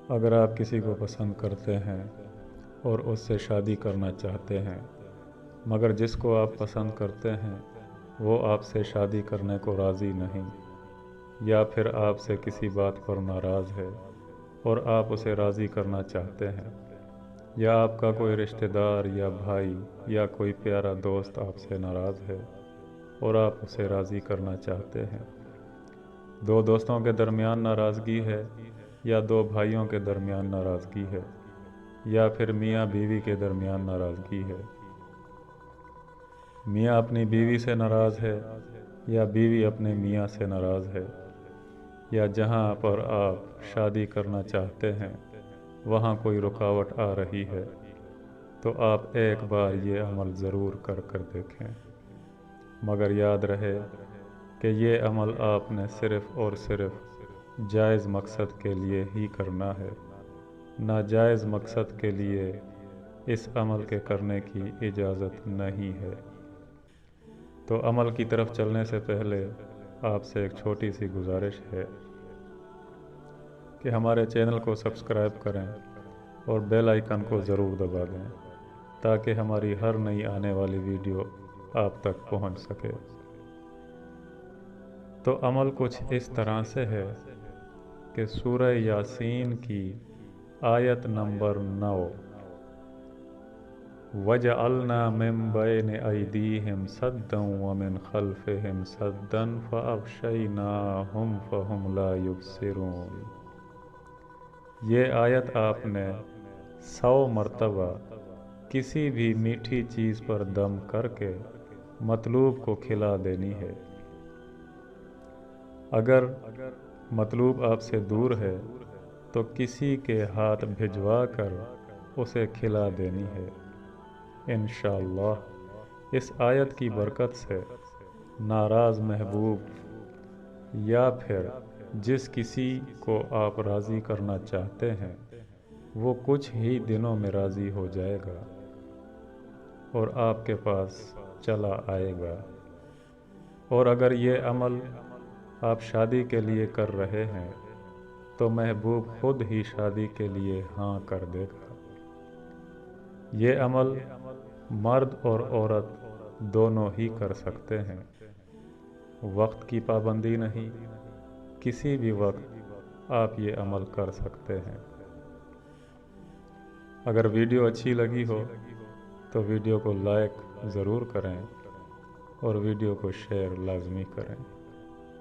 اگر آپ کسی کو پسند کرتے ہیں اور اس سے شادی کرنا چاہتے ہیں مگر جس کو آپ پسند کرتے ہیں وہ آپ سے شادی کرنے کو راضی نہیں، یا پھر آپ سے کسی بات پر ناراض ہے اور آپ اسے راضی کرنا چاہتے ہیں، یا آپ کا کوئی رشتہ دار یا بھائی یا کوئی پیارا دوست آپ سے ناراض ہے اور آپ اسے راضی کرنا چاہتے ہیں، دو دوستوں کے درمیان ناراضگی ہے یا دو بھائیوں کے درمیان ناراضگی ہے یا پھر میاں بیوی کے درمیان ناراضگی ہے، میاں اپنی بیوی سے ناراض ہے یا بیوی اپنے میاں سے ناراض ہے، یا جہاں پر آپ شادی کرنا چاہتے ہیں وہاں کوئی رکاوٹ آ رہی ہے، تو آپ ایک بار یہ عمل ضرور کر دیکھیں، مگر یاد رہے کہ یہ عمل آپ نے صرف اور صرف جائز مقصد کے لیے ہی کرنا ہے، ناجائز مقصد کے لیے اس عمل کے کرنے کی اجازت نہیں ہے۔ تو عمل کی طرف چلنے سے پہلے آپ سے ایک چھوٹی سی گزارش ہے کہ ہمارے چینل کو سبسکرائب کریں اور بیل آئیکن کو ضرور دبا دیں تاکہ ہماری ہر نئی آنے والی ویڈیو آپ تک پہنچ سکے۔ تو عمل کچھ اس طرح سے ہے کہ سورہ یاسین کی آیت نمبر 9 وَجَعَلْنَا مِن بَيْنِ أَيْدِيهِمْ سَدًّا وَمِنْ خَلْفِهِمْ سَدًّا فَأَغْشَيْنَاهُمْ فَهُمْ لَا يُبْصِرُونَ۔ یہ آیت آپ نے 100 مرتبہ کسی بھی میٹھی چیز پر دم کر کے مطلوب کو کھلا دینی ہے۔ اگر مطلوب آپ سے دور ہے تو کسی کے ہاتھ بھجوا کر اسے کھلا دینی ہے۔ انشاءاللہ اس آیت کی برکت سے ناراض محبوب یا پھر جس کسی کو آپ راضی کرنا چاہتے ہیں وہ کچھ ہی دنوں میں راضی ہو جائے گا اور آپ کے پاس چلا آئے گا۔ اور اگر یہ عمل آپ شادی کے لیے کر رہے ہیں تو محبوب خود ہی شادی کے لیے ہاں کر دے گا۔ یہ عمل مرد اور عورت دونوں ہی کر سکتے ہیں، وقت کی پابندی نہیں، کسی بھی وقت آپ یہ عمل کر سکتے ہیں۔ اگر ویڈیو اچھی لگی ہو تو ویڈیو کو لائک ضرور کریں اور ویڈیو کو شیئر لازمی کریں۔